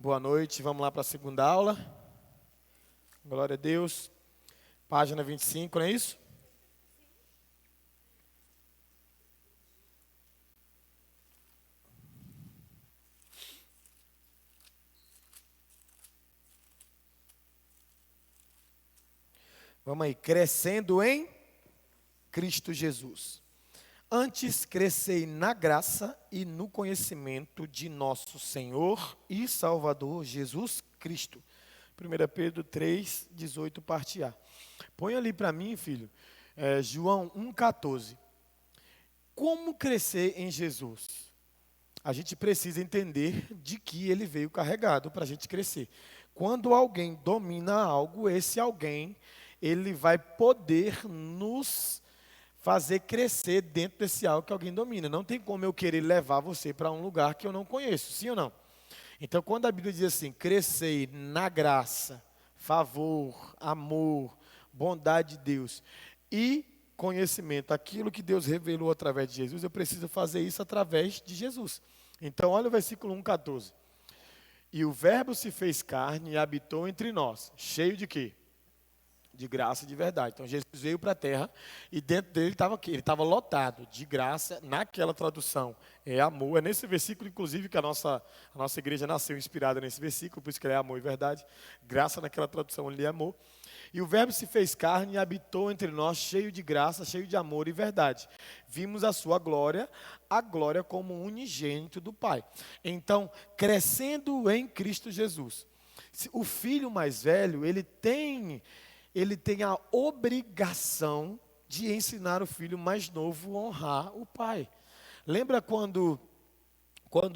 Boa noite, vamos lá para a segunda aula. Glória a Deus. Página 25, não é isso? Vamos aí, crescendo em Cristo Jesus. Antes crescei na graça e no conhecimento de nosso Senhor e Salvador Jesus Cristo. 1 Pedro 3, 18, parte A. Põe ali para mim, filho, João 1,14. Como crescer em Jesus? A gente precisa entender de que ele veio carregado para a gente crescer. Quando alguém domina algo, esse alguém, ele vai poder nos fazer crescer dentro desse algo que alguém domina. Não tem como eu querer levar você para um lugar que eu não conheço, sim ou não? Então, quando a Bíblia diz assim, crescer na graça, favor, amor, bondade de Deus e conhecimento, aquilo que Deus revelou através de Jesus, eu preciso fazer isso através de Jesus. Então, olha o versículo 1,14. E o verbo se fez carne e habitou entre nós, cheio de quê? De graça e de verdade. Então, Jesus veio para a terra e dentro dele ele estava lotado de graça. Naquela tradução é amor. É nesse versículo, inclusive, que a nossa igreja nasceu inspirada nesse versículo, por isso que ele é amor e verdade. Graça naquela tradução ele é amor. E o verbo se fez carne e habitou entre nós, cheio de graça, cheio de amor e verdade. Vimos a sua glória, a glória como unigênito do Pai. Então, crescendo em Cristo Jesus. O filho mais velho, ele tem a obrigação de ensinar o filho mais novo a honrar o pai. Lembra quando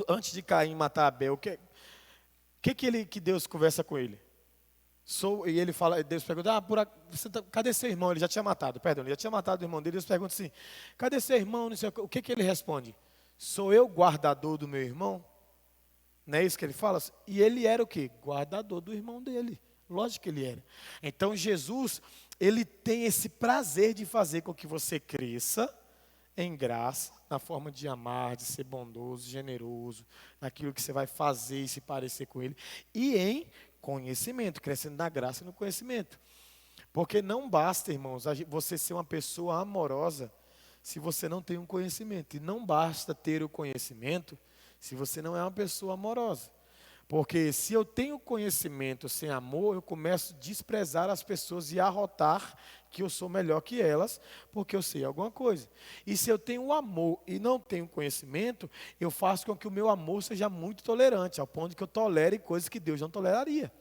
antes de Caim matar Abel, que Deus conversa com ele? E ele fala, Deus pergunta, cadê seu irmão? Ele já tinha matado o irmão dele. Deus pergunta assim, cadê seu irmão? Não sei o que ele responde? Sou eu guardador do meu irmão? Não é isso que ele fala? E ele era o quê? Guardador do irmão dele. Lógico que ele era. Então Jesus, ele tem esse prazer de fazer com que você cresça em graça, na forma de amar, de ser bondoso, generoso, naquilo que você vai fazer e se parecer com ele, e em conhecimento, crescendo na graça e no conhecimento. Porque não basta, irmãos, você ser uma pessoa amorosa se você não tem um conhecimento. E não basta ter o conhecimento se você não é uma pessoa amorosa. Porque se eu tenho conhecimento sem amor, eu começo a desprezar as pessoas e arrotar que eu sou melhor que elas, porque eu sei alguma coisa. E se eu tenho amor e não tenho conhecimento, eu faço com que o meu amor seja muito tolerante, ao ponto que eu tolere coisas que Deus não toleraria.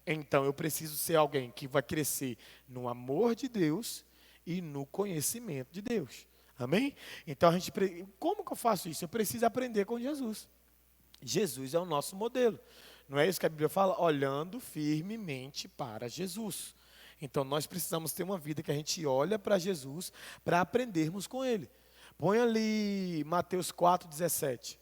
Então eu preciso ser alguém que vai crescer no amor de Deus e no conhecimento de Deus. Amém? Então como que eu faço isso? Eu preciso aprender com Jesus. Jesus é o nosso modelo. Não é isso que a Bíblia fala? Olhando firmemente para Jesus. Então nós precisamos ter uma vida que a gente olha para Jesus para aprendermos com Ele. Põe ali Mateus 4,17.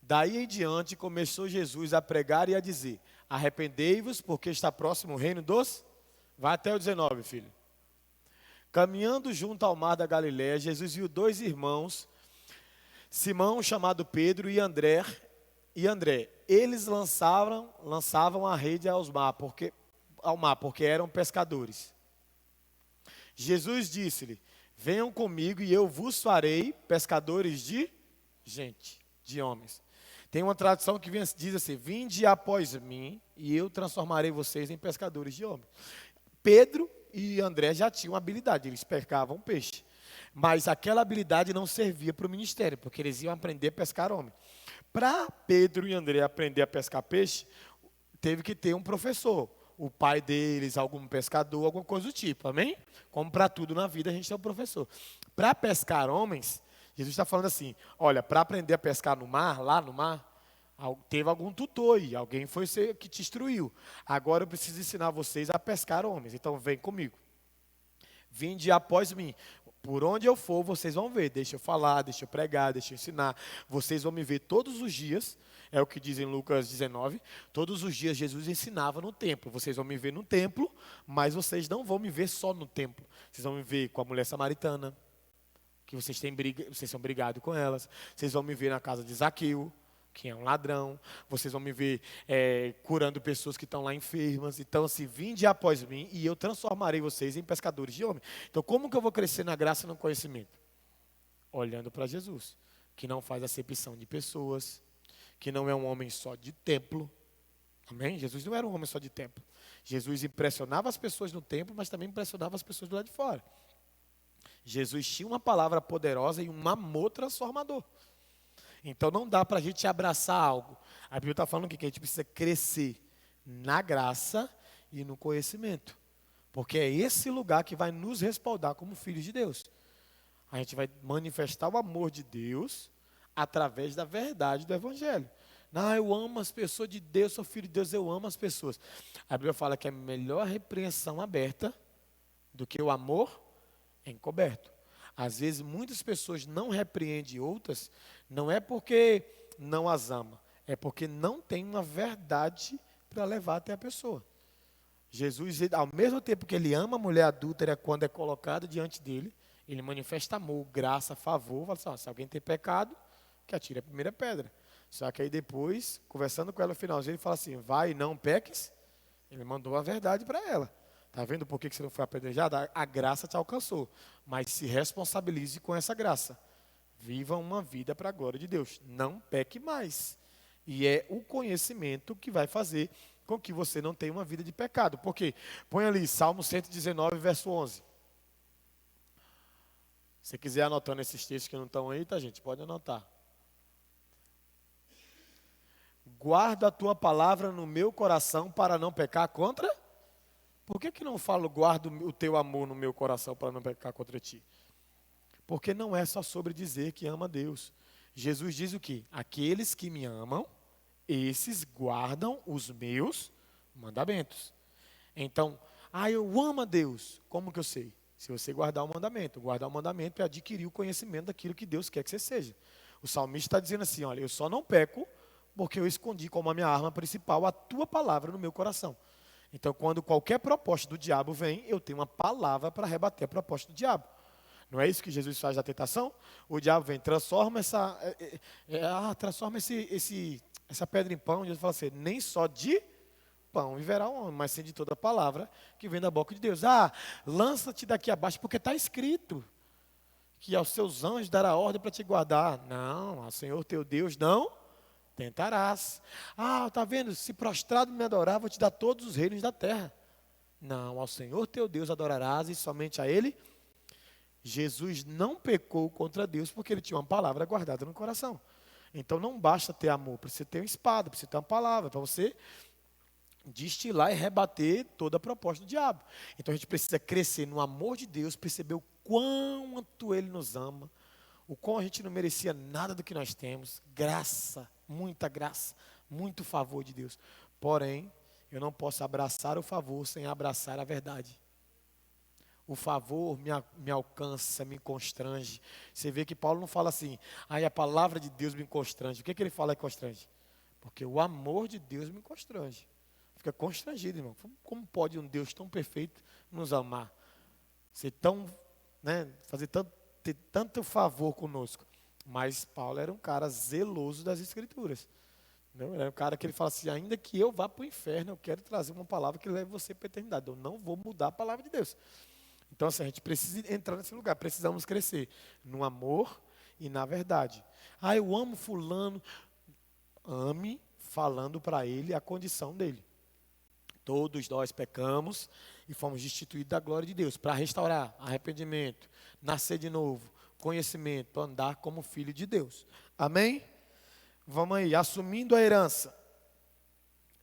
Daí em diante começou Jesus a pregar e a dizer, arrependei-vos porque está próximo o reino dos... Vai até o 19, filho. Caminhando junto ao mar da Galiléia, Jesus viu dois irmãos, Simão, chamado Pedro, e André. Eles lançavam a rede ao mar, porque eram pescadores. Jesus disse-lhe, venham comigo e eu vos farei pescadores de gente, de homens. Tem uma tradução que diz assim, vinde após mim e eu transformarei vocês em pescadores de homens. Pedro e André já tinham habilidade, eles pescavam peixe. Mas aquela habilidade não servia para o ministério, porque eles iam aprender a pescar homem. Para Pedro e André aprender a pescar peixe, teve que ter um professor. O pai deles, algum pescador, alguma coisa do tipo, amém? Como para tudo na vida a gente tem um professor. Para pescar homens, Jesus está falando assim, olha, para aprender a pescar no mar, lá no mar, teve algum tutor aí, alguém foi que te instruiu. Agora eu preciso ensinar vocês a pescar homens, então vem comigo. Vinde após mim. Por onde eu for, vocês vão ver. Deixa eu falar, deixa eu pregar, deixa eu ensinar. Vocês vão me ver todos os dias, é o que diz em Lucas 19. Todos os dias Jesus ensinava no templo. Vocês vão me ver no templo, mas vocês não vão me ver só no templo. Vocês vão me ver com a mulher samaritana, que vocês têm briga, vocês são brigados com elas. Vocês vão me ver na casa de Zaqueu, que é um ladrão. Vocês vão me ver curando pessoas que estão lá enfermas. Então, assim, vinde após mim e eu transformarei vocês em pescadores de homens. Então, como que eu vou crescer na graça e no conhecimento? Olhando para Jesus, que não faz acepção de pessoas, que não é um homem só de templo. Amém? Jesus não era um homem só de templo. Jesus impressionava as pessoas no templo, mas também impressionava as pessoas do lado de fora. Jesus tinha uma palavra poderosa e um amor transformador. Então não dá para a gente abraçar algo. A Bíblia está falando que a gente precisa crescer na graça e no conhecimento. Porque é esse lugar que vai nos respaldar como filhos de Deus. A gente vai manifestar o amor de Deus através da verdade do Evangelho. Não, eu amo as pessoas de Deus, sou filho de Deus, eu amo as pessoas. A Bíblia fala que é melhor repreensão aberta do que o amor encoberto. Às vezes muitas pessoas não repreendem outras, não é porque não as ama, é porque não tem uma verdade para levar até a pessoa. Jesus, ao mesmo tempo que ele ama a mulher adúltera quando é colocada diante dele, ele manifesta amor, graça, favor, fala assim, ó, se alguém tem pecado, que atire a primeira pedra. Só que aí depois, conversando com ela no finalzinho, ele fala assim, vai e não peques. Ele mandou a verdade para ela. Está vendo por que você não foi apedrejado? A graça te alcançou. Mas se responsabilize com essa graça. Viva uma vida para a glória de Deus. Não peque mais. E é o conhecimento que vai fazer com que você não tenha uma vida de pecado. Por quê? Põe ali Salmo 119, verso 11. Se você quiser anotando esses textos que não estão aí, tá, gente? Pode anotar. Guarda a tua palavra no meu coração para não pecar contra? Por que não falo guarda o teu amor no meu coração para não pecar contra ti? Porque não é só sobre dizer que ama a Deus. Jesus diz o quê? Aqueles que me amam, esses guardam os meus mandamentos. Então, eu amo a Deus. Como que eu sei? Se você guardar o mandamento. Guardar o mandamento é adquirir o conhecimento daquilo que Deus quer que você seja. O salmista está dizendo assim, olha, eu só não peco porque eu escondi como a minha arma principal a tua palavra no meu coração. Então, quando qualquer proposta do diabo vem, eu tenho uma palavra para rebater a proposta do diabo. Não é isso que Jesus faz na tentação? O diabo vem, transforma essa pedra em pão. Jesus fala assim, nem só de pão viverá um homem, mas sim de toda palavra que vem da boca de Deus. Lança-te daqui abaixo, porque está escrito que aos seus anjos dará ordem para te guardar. Não, ao Senhor teu Deus não tentarás. Está vendo? Se prostrado me adorar, vou te dar todos os reinos da terra. Não, ao Senhor teu Deus adorarás e somente a Ele. Jesus não pecou contra Deus porque ele tinha uma palavra guardada no coração. Então não basta ter amor, precisa ter uma espada, precisa ter uma palavra para você destilar e rebater toda a proposta do diabo. Então a gente precisa crescer no amor de Deus, perceber o quanto Ele nos ama, o quão a gente não merecia nada do que nós temos, graça, muito favor de Deus. Porém, eu não posso abraçar o favor sem abraçar a verdade. O favor me alcança, me constrange. Você vê que Paulo não fala assim, a palavra de Deus me constrange. O que ele fala que constrange? Porque o amor de Deus me constrange. Fica constrangido, irmão. Como pode um Deus tão perfeito nos amar? Ser tão, ter tanto favor conosco. Mas Paulo era um cara zeloso das Escrituras. Não, ele era um cara que ele fala assim, ainda que eu vá para o inferno, eu quero trazer uma palavra que leve você para a eternidade. Eu não vou mudar a palavra de Deus. Então, assim, a gente precisa entrar nesse lugar, precisamos crescer no amor e na verdade. Eu amo fulano. Ame falando para ele a condição dele. Todos nós pecamos e fomos destituídos da glória de Deus para restaurar arrependimento, nascer de novo, conhecimento, andar como filho de Deus. Amém? Vamos aí, assumindo a herança.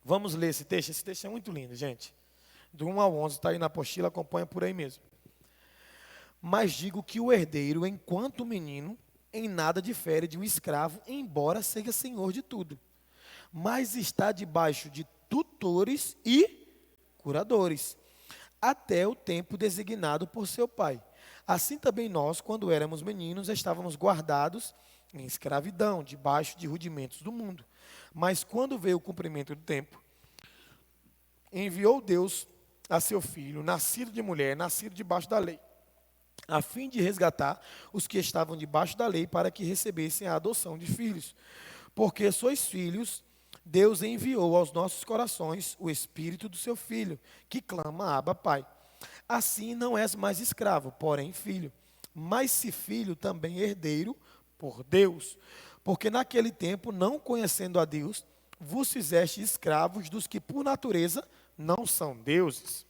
Vamos ler esse texto. Esse texto é muito lindo, gente. Do 1 ao 11, está aí na apostila, acompanha por aí mesmo. Mas digo que o herdeiro, enquanto menino, em nada difere de um escravo, embora seja senhor de tudo. Mas está debaixo de tutores e curadores, até o tempo designado por seu pai. Assim também nós, quando éramos meninos, estávamos guardados em escravidão, debaixo de rudimentos do mundo. Mas quando veio o cumprimento do tempo, enviou Deus a seu filho, nascido de mulher, nascido debaixo da lei, a fim de resgatar os que estavam debaixo da lei, para que recebessem a adoção de filhos. Porque sois filhos, Deus enviou aos nossos corações o Espírito do seu Filho, que clama: Abba, Pai. Assim não és mais escravo, porém filho. Mas se filho, também herdeiro por Deus. Porque naquele tempo, não conhecendo a Deus, vos fizeste escravos dos que por natureza não são deuses.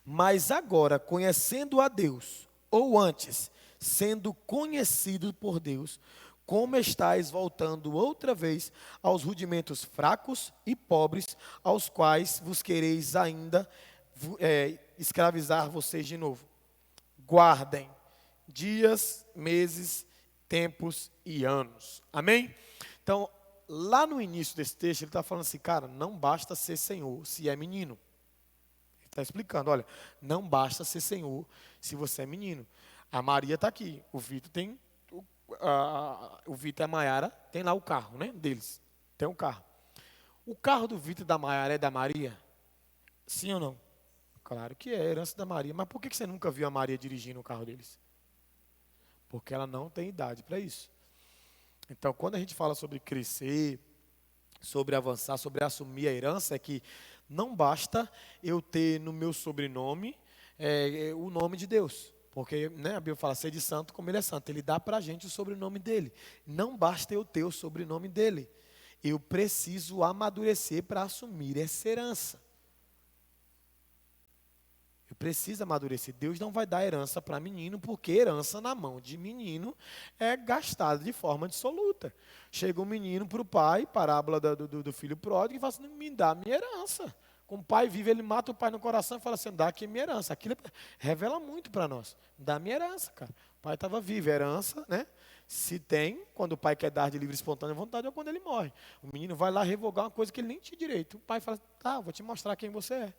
Mas agora, conhecendo a Deus, ou antes, sendo conhecido por Deus, como estáis voltando outra vez aos rudimentos fracos e pobres, aos quais vos quereis ainda escravizar vocês de novo. Guardem dias, meses, tempos e anos. Amém? Então, lá no início desse texto, ele está falando assim, cara, não basta ser Senhor se é menino. Ele está explicando, olha, não basta ser Senhor se você é menino. A Maria está aqui, o Vitor tem, o Vitor e a Maiara tem lá o carro, né, deles. Tem um carro. O carro do Vitor e da Maiara é da Maria? Sim ou não? Claro que é herança da Maria. Mas por que você nunca viu a Maria dirigindo o carro deles? Porque ela não tem idade para isso. Então, quando a gente fala sobre crescer, sobre avançar, sobre assumir a herança, é que não basta eu ter no meu sobrenome o nome de Deus. Porque a Bíblia fala, ser de santo como ele é santo. Ele dá para a gente o sobrenome dele. Não basta eu ter o sobrenome dele. Eu preciso amadurecer para assumir essa herança. Eu preciso amadurecer. Deus não vai dar herança para menino, porque herança na mão de menino é gastada de forma dissoluta. Chega um menino para o pai, parábola do filho pródigo, e fala assim, me dá minha herança. Como o pai vive, ele mata o pai no coração e fala assim, dá aqui minha herança. Aquilo revela muito para nós. Dá minha herança, cara. O pai estava vivo, herança, né? Se tem, quando o pai quer dar de livre e espontânea vontade, ou quando ele morre. O menino vai lá revogar uma coisa que ele nem tinha direito. O pai fala, tá, vou te mostrar quem você é.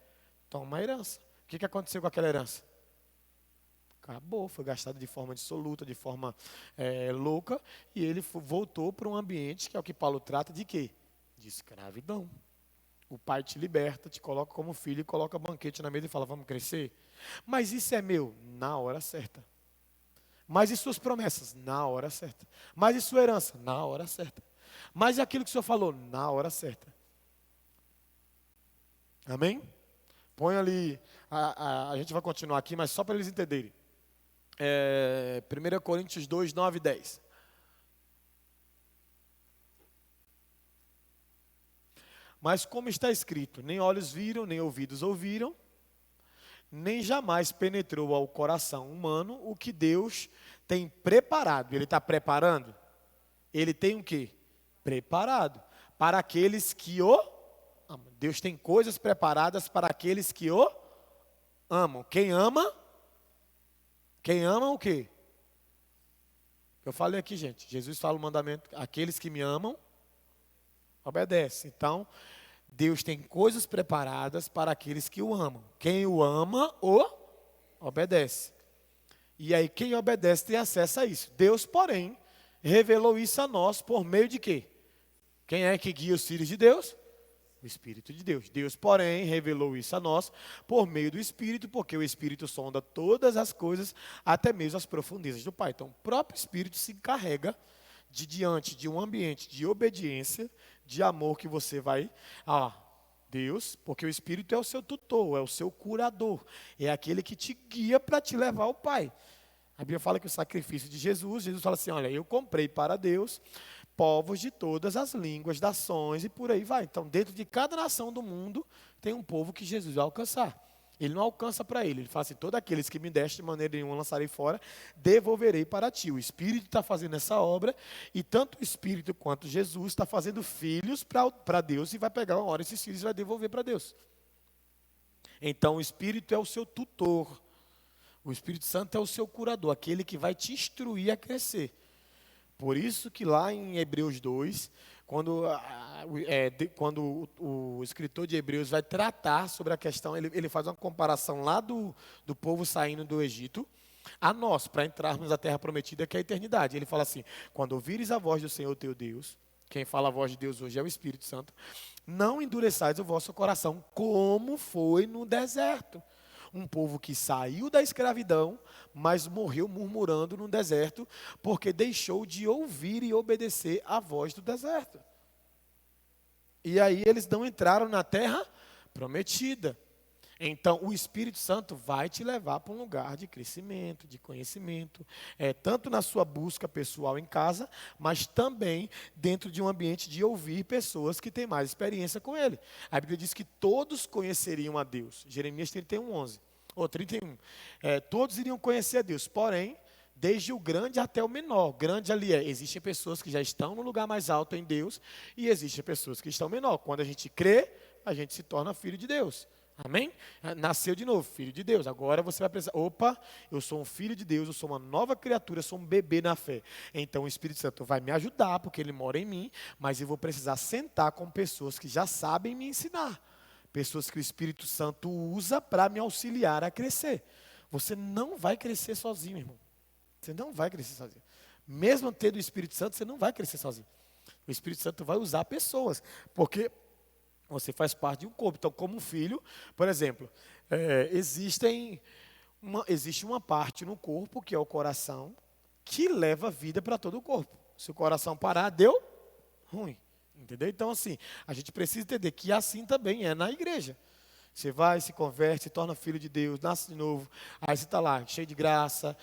Toma a herança. O que aconteceu com aquela herança? Acabou, foi gastado de forma dissoluta, de forma louca, e ele voltou para um ambiente que é o que Paulo trata de quê? De escravidão. O pai te liberta, te coloca como filho, e coloca banquete na mesa e fala, vamos crescer? Mas isso é meu? Na hora certa. Mas e suas promessas? Na hora certa. Mas e sua herança? Na hora certa. Mas e aquilo que o Senhor falou? Na hora certa. Amém? Põe ali, a gente vai continuar aqui, mas só para eles entenderem. 1 Coríntios 2, 9 e 10. Mas como está escrito, nem olhos viram, nem ouvidos ouviram, nem jamais penetrou ao coração humano o que Deus tem preparado. Ele está preparando? Ele tem o quê? Preparado. Para aqueles que o amam. Deus tem coisas preparadas para aqueles que o amam. Quem ama o quê? Eu falei aqui, gente. Jesus fala o mandamento, aqueles que me amam, obedecem. Então, Deus tem coisas preparadas para aqueles que o amam. Quem o ama, o obedece. E aí, quem obedece tem acesso a isso. Deus, porém, revelou isso a nós por meio de quê? Quem é que guia os filhos de Deus? O Espírito de Deus. Deus, porém, revelou isso a nós por meio do Espírito, porque o Espírito sonda todas as coisas, até mesmo as profundezas do Pai. Então, o próprio Espírito se encarrega de, diante de um ambiente de obediência, de amor que você vai Deus, porque o Espírito é o seu tutor, é o seu curador, é aquele que te guia para te levar ao Pai. A Bíblia fala que o sacrifício de Jesus fala assim, olha, eu comprei para Deus povos de todas as línguas, nações e por aí vai. Então, dentro de cada nação do mundo, tem um povo que Jesus vai alcançar. Ele não alcança para ele fala assim, todos aqueles que me deste de maneira nenhuma lançarei fora, devolverei para ti. O Espírito está fazendo essa obra, e tanto o Espírito quanto Jesus está fazendo filhos para Deus, e vai pegar uma hora esses filhos e vai devolver para Deus. Então, o Espírito é o seu tutor, o Espírito Santo é o seu curador, aquele que vai te instruir a crescer. Por isso que lá em Hebreus 2, quando o escritor de Hebreus vai tratar sobre a questão, ele faz uma comparação lá do povo saindo do Egito a nós, para entrarmos na terra prometida, que é a eternidade. Ele fala assim, quando ouvires a voz do Senhor teu Deus, quem fala a voz de Deus hoje é o Espírito Santo, não endureçais o vosso coração, como foi no deserto, Um povo que saiu da escravidão, mas morreu murmurando no deserto, porque deixou de ouvir e obedecer à voz do deserto. E aí eles não entraram na terra prometida. Então, o Espírito Santo vai te levar para um lugar de crescimento, de conhecimento, tanto na sua busca pessoal em casa, mas também dentro de um ambiente de ouvir pessoas que têm mais experiência com Ele. A Bíblia diz que todos conheceriam a Deus. Jeremias 31, 11, ou 31. Todos iriam conhecer a Deus, porém, desde o grande até o menor. Grande ali existem pessoas que já estão no lugar mais alto em Deus e existem pessoas que estão menor. Quando a gente crê, a gente se torna filho de Deus. Amém? Nasceu de novo, filho de Deus. Agora você vai precisar, opa, eu sou um filho de Deus, eu sou uma nova criatura, eu sou um bebê na fé. Então o Espírito Santo vai me ajudar, porque Ele mora em mim, mas eu vou precisar sentar com pessoas que já sabem me ensinar. Pessoas que o Espírito Santo usa para me auxiliar a crescer. Você não vai crescer sozinho, irmão. Você não vai crescer sozinho. Mesmo tendo o Espírito Santo, você não vai crescer sozinho. O Espírito Santo vai usar pessoas, porque você faz parte de um corpo. Então, como um filho, por exemplo, existe uma parte no corpo, que é o coração, que leva vida para todo o corpo. Se o coração parar, deu ruim. Entendeu? Então, assim, a gente precisa entender que assim também é na igreja. Você vai, se converte, se torna filho de Deus, nasce de novo, aí você está lá, cheio de graça,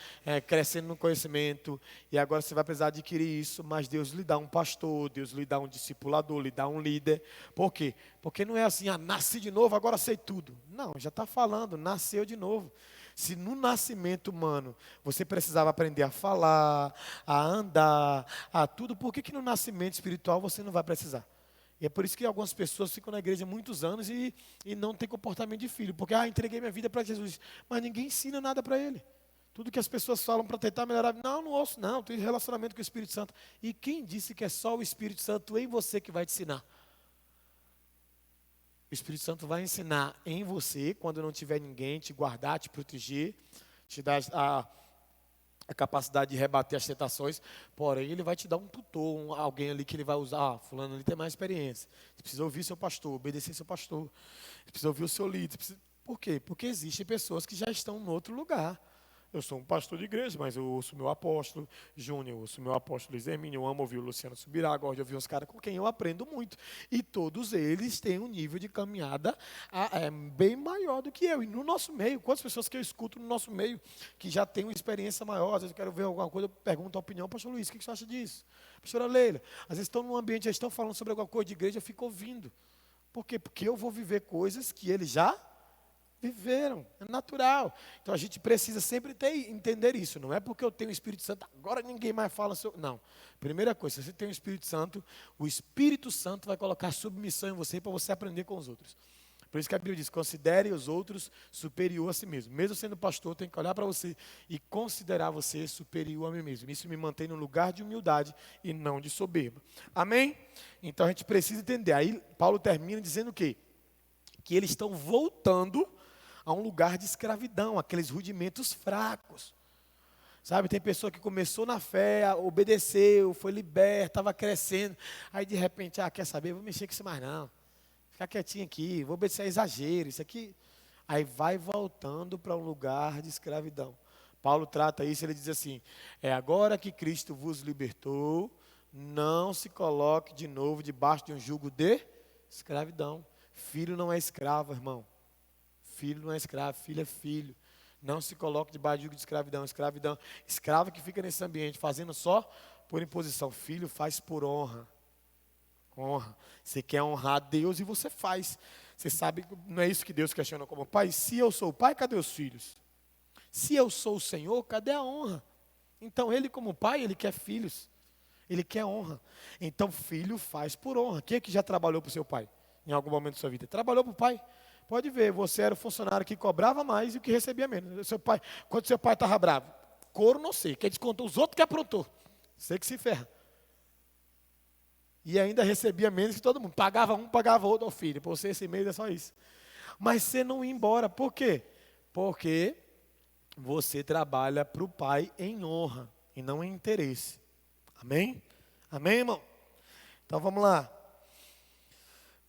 crescendo no conhecimento, e agora você vai precisar adquirir isso, mas Deus lhe dá um pastor, Deus lhe dá um discipulador, lhe dá um líder. Por quê? Porque não é assim, nasci de novo, agora sei tudo. Não, já está falando, nasceu de novo. Se no nascimento humano você precisava aprender a falar, a andar, a tudo, por que no nascimento espiritual você não vai precisar? E é por isso que algumas pessoas ficam na igreja muitos anos e não têm comportamento de filho. Porque, entreguei minha vida para Jesus. Mas ninguém ensina nada para ele. Tudo que as pessoas falam para tentar melhorar. Não ouço, não. Tenho relacionamento com o Espírito Santo. E quem disse que é só o Espírito Santo em você que vai te ensinar? O Espírito Santo vai ensinar em você, quando não tiver ninguém, te guardar, te proteger, te dar a capacidade de rebater as tentações, porém ele vai te dar um tutor, alguém ali que ele vai usar, fulano ali tem mais experiência, você precisa ouvir seu pastor, obedecer seu pastor, você precisa ouvir o seu líder, por quê? Porque existem pessoas que já estão em outro lugar. Eu sou um pastor de igreja, mas eu ouço meu apóstolo Júnior, eu ouço meu apóstolo Luiz Hermínio, eu amo ouvir o Luciano Subirá, gosto de ouvir uns caras com quem eu aprendo muito. E todos eles têm um nível de caminhada bem maior do que eu. E no nosso meio, quantas pessoas que eu escuto no nosso meio, que já têm uma experiência maior, às vezes eu quero ver alguma coisa, eu pergunto a opinião, pastor Luiz, o que você acha disso? Pastora Leila, às vezes estão num ambiente, já estão falando sobre alguma coisa de igreja, eu fico ouvindo. Por quê? Porque eu vou viver coisas que eles já viveram, é natural. Então a gente precisa sempre entender isso. Não é porque eu tenho o Espírito Santo, agora ninguém mais fala sobre. Não. Primeira coisa, se você tem o Espírito Santo vai colocar submissão em você para você aprender com os outros. Por isso que a Bíblia diz, considere os outros superior a si mesmo. Mesmo sendo pastor, tem que olhar para você e considerar você superior a mim mesmo. Isso me mantém no lugar de humildade e não de soberba. Amém? Então a gente precisa entender. Aí Paulo termina dizendo o quê? Que eles estão voltando a um lugar de escravidão, aqueles rudimentos fracos. Sabe, tem pessoa que começou na fé, obedeceu, foi liberta, estava crescendo. Aí de repente, quer saber, vou mexer com isso mais não. Ficar quietinho aqui, vou obedecer a exagero, isso aqui. Aí vai voltando para um lugar de escravidão. Paulo trata isso, ele diz assim, agora que Cristo vos libertou, não se coloque de novo debaixo de um jugo de escravidão. Filho não é escravo, irmão. Filho não é escravo, filho é filho. Não se coloque debaixo de jugo de escravidão. Escravo que fica nesse ambiente fazendo só por imposição. Filho faz por honra. Honra. Você quer honrar a Deus e você faz. Você sabe, não é isso que Deus questiona como pai? Se eu sou o pai, cadê os filhos? Se eu sou o Senhor, cadê a honra? Então ele como pai, ele quer filhos. Ele quer honra. Então filho faz por honra. Quem é que já trabalhou para o seu pai? Em algum momento da sua vida? Trabalhou para o pai? Pode ver, você era o funcionário que cobrava mais e o que recebia menos. Quando seu pai estava bravo, couro não sei, quem descontou os outros que aprontou. Você que se ferra. E ainda recebia menos que todo mundo. Pagava um, pagava outro ao filho. Para você esse mês é só isso. Mas você não ia embora. Por quê? Porque você trabalha para o pai em honra e não em interesse. Amém? Amém, irmão? Então vamos lá.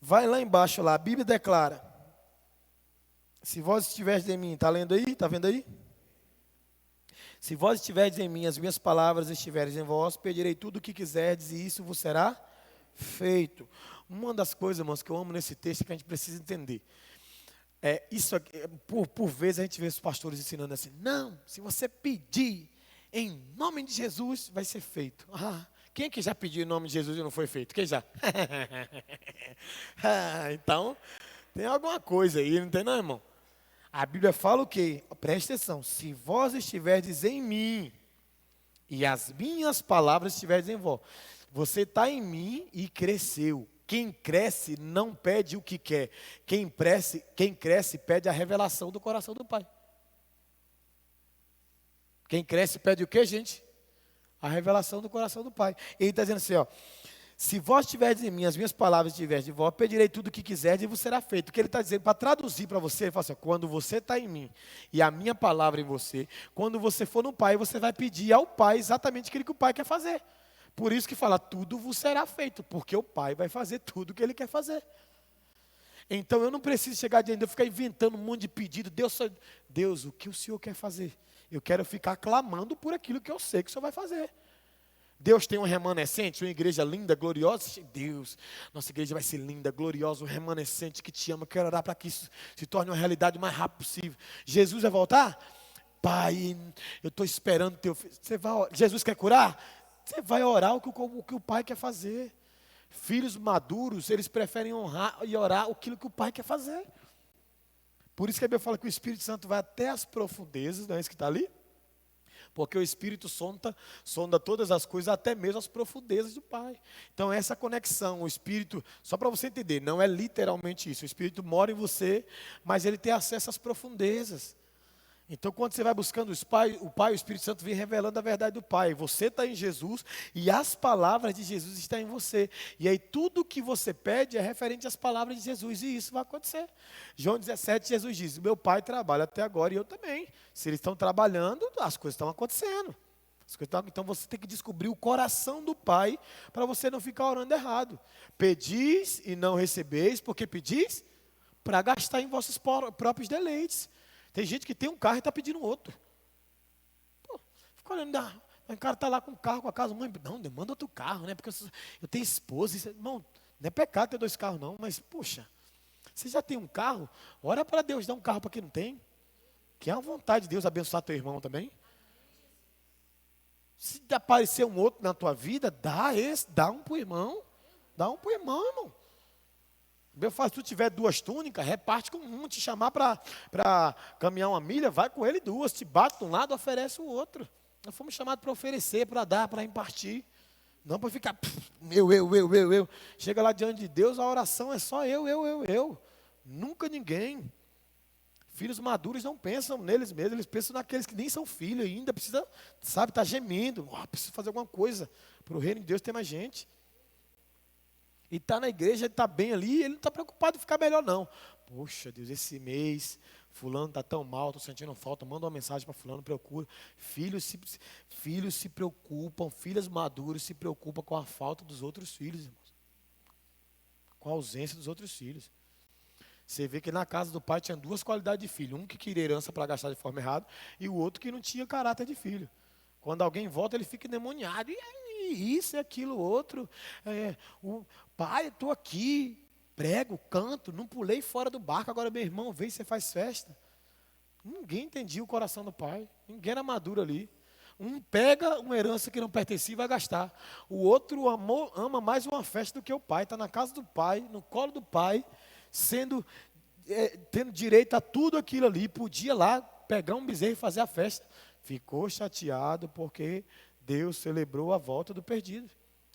Vai lá embaixo lá, a Bíblia declara. Se vós estiverdes em mim, está lendo aí? Está vendo aí? Se vós estiverdes em mim, as minhas palavras estiverem em vós, pedirei tudo o que quiserdes e isso vos será feito. Uma das coisas, irmãos, que eu amo nesse texto é que a gente precisa entender. Isso aqui, por vezes a gente vê os pastores ensinando assim, não, se você pedir em nome de Jesus, vai ser feito. Quem é que já pediu em nome de Jesus e não foi feito? Quem já? Então, tem alguma coisa aí, não tem não, irmão? A Bíblia fala o quê? Presta atenção, se vós estiverdes em mim, e as minhas palavras estiverem em vós, você está em mim e cresceu. Quem cresce não pede o que quer. Quem cresce pede a revelação do coração do Pai. Quem cresce pede o que, gente? A revelação do coração do Pai. Ele está dizendo assim, ó. Se vós estiverdes em mim, as minhas palavras estiverem de vós, pedirei tudo o que quiserdes e vos será feito. O que ele está dizendo, para traduzir para você, ele fala assim, ó, quando você está em mim e a minha palavra em você, quando você for no Pai, você vai pedir ao Pai exatamente aquilo que o Pai quer fazer. Por isso que fala, tudo vos será feito, porque o Pai vai fazer tudo o que Ele quer fazer. Então eu não preciso chegar diante de Deus, ficar inventando um monte de pedido. Deus, o que o Senhor quer fazer? Eu quero ficar clamando por aquilo que eu sei que o Senhor vai fazer. Deus tem um remanescente, uma igreja linda, gloriosa. Deus, nossa igreja vai ser linda, gloriosa, um remanescente que te ama. Quero orar para que isso se torne uma realidade o mais rápido possível. Jesus vai voltar? Pai, eu estou esperando teu filho. Jesus quer curar? Você vai orar o que o Pai quer fazer. Filhos maduros, eles preferem honrar e orar aquilo que o Pai quer fazer. Por isso que a Bíblia fala que o Espírito Santo vai até as profundezas, não é isso que está ali? Porque o Espírito sonda todas as coisas, até mesmo as profundezas do Pai. Então essa conexão, o Espírito, só para você entender, não é literalmente isso. O Espírito mora em você, mas ele tem acesso às profundezas. Então quando você vai buscando o Pai, o Espírito Santo vem revelando a verdade do Pai. Você está em Jesus e as palavras de Jesus estão em você. E aí tudo que você pede é referente às palavras de Jesus e isso vai acontecer. João 17, Jesus diz, meu Pai trabalha até agora e eu também. Se eles estão trabalhando, as coisas estão acontecendo. Então você tem que descobrir o coração do Pai para você não ficar orando errado. Pedis e não recebeis, porque pedis para gastar em vossos próprios deleites. Tem gente que tem um carro e está pedindo outro. Pô, fica olhando, o cara está lá com o carro, com a casa, mãe, não, demanda outro carro, né? Porque eu tenho esposa, irmão, não é pecado ter 2 carros não, mas, poxa, você já tem um carro, ora para Deus dar um carro para quem não tem. Que é a vontade de Deus abençoar teu irmão também. Se aparecer um outro na tua vida, dá um para o irmão. Dá um para o irmão, irmão. Eu falo, se tu tiver 2 túnicas, reparte com um, te chamar para caminhar 1 milha, vai com ele 2, te bate de um lado, oferece o outro. Nós fomos chamados para oferecer, para dar, para impartir. Não para ficar, eu. Chega lá diante de Deus, a oração é só eu. Nunca ninguém. Filhos maduros não pensam neles mesmos, eles pensam naqueles que nem são filhos ainda, precisa, sabe, tá gemendo, precisa fazer alguma coisa, para o reino de Deus ter mais gente. E está na igreja, ele está bem ali, ele não está preocupado em ficar melhor não. Poxa Deus, esse mês, fulano está tão mal, estou sentindo falta, manda uma mensagem para fulano, procura. Filhos se preocupam, filhas maduras se preocupam com a falta dos outros filhos, irmãos. Com a ausência dos outros filhos. Você vê que na casa do pai tinha 2 qualidades de filho. Um que queria herança para gastar de forma errada e o outro que não tinha caráter de filho. Quando alguém volta, ele fica endemoniado. E isso, aquilo, outro. O pai, estou aqui, prego, canto, não pulei fora do barco, agora meu irmão vem e você faz festa. Ninguém entendia o coração do pai. Ninguém era maduro ali. Um pega uma herança que não pertencia e vai gastar. O outro ama mais uma festa do que o pai. Está na casa do pai, no colo do pai, tendo direito a tudo aquilo ali. Podia lá pegar um bezerro e fazer a festa. Ficou chateado porque Deus celebrou a volta do perdido.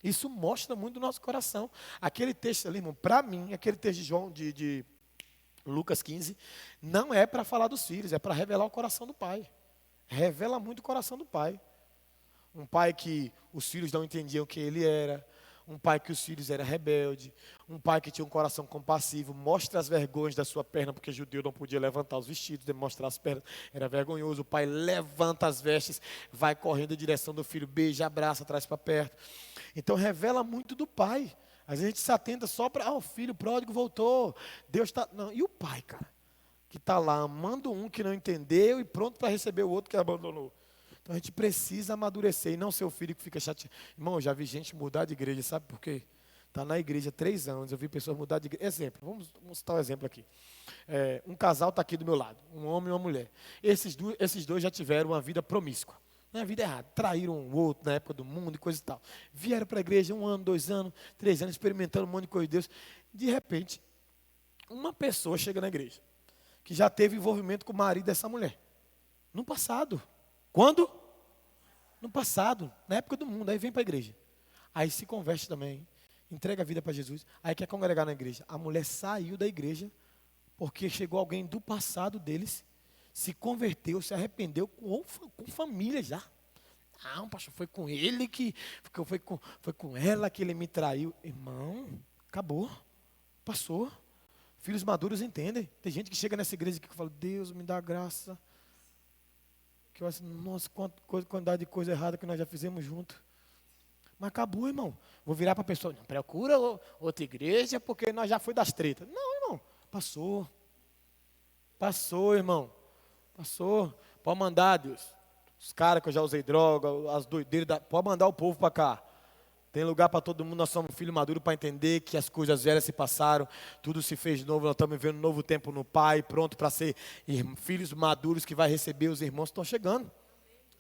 Isso mostra muito do nosso coração. Aquele texto ali, irmão, para mim, aquele texto de Lucas 15, não é para falar dos filhos, é para revelar o coração do pai. Revela muito o coração do pai. Um pai que os filhos não entendiam quem ele era. Um pai que os filhos eram rebeldes. Um pai que tinha um coração compassivo. Mostra as vergonhas da sua perna, porque judeu não podia levantar os vestidos, demonstrar as pernas. Era vergonhoso. O pai levanta as vestes, vai correndo em direção do filho, beija, abraça, traz para perto. Então revela muito do pai. Às vezes a gente se atenta só para, o filho pródigo voltou. Deus está... Não, e o pai, cara? que está lá amando um que não entendeu e pronto para receber o outro que abandonou. Então a gente precisa amadurecer e não ser o filho que fica chateado. Irmão, eu já vi gente mudar de igreja, sabe por quê? Está na igreja há 3 anos, eu vi pessoas mudar de igreja. Exemplo, vamos citar um exemplo aqui. Um casal está aqui do meu lado, um homem e uma mulher. Esses dois já tiveram uma vida promíscua. Uma vida errada, traíram um outro na época do mundo e coisa e tal. Vieram para a igreja 1 ano, 2 anos, 3 anos, experimentando um monte de coisa de Deus. De repente, uma pessoa chega na igreja, que já teve envolvimento com o marido dessa mulher. No passado. Quando? No passado, na época do mundo. Aí vem para a igreja. Aí se converte também, entrega a vida para Jesus. Aí quer congregar na igreja. A mulher saiu da igreja, porque chegou alguém do passado deles, se converteu, se arrependeu com família já. Não, pastor, foi com ele foi com ela que ele me traiu. Irmão, acabou, passou. Filhos maduros entendem. Tem gente que chega nessa igreja que fala, Deus me dá graça. Que eu assim, nossa, quantidade de coisa errada que nós já fizemos junto. Mas acabou, irmão. Vou virar para a pessoa, não, procura outra igreja, porque nós já foi das tretas. Não, irmão, passou. Passou, irmão. Passou. Pode mandar, Deus. Os caras que eu já usei droga, as doideiras, pode mandar o povo para cá. Tem lugar para todo mundo, nós somos filhos maduros para entender que as coisas velhas se passaram, tudo se fez novo, nós estamos vivendo um novo tempo no Pai, pronto para ser filhos maduros que vai receber os irmãos que estão chegando.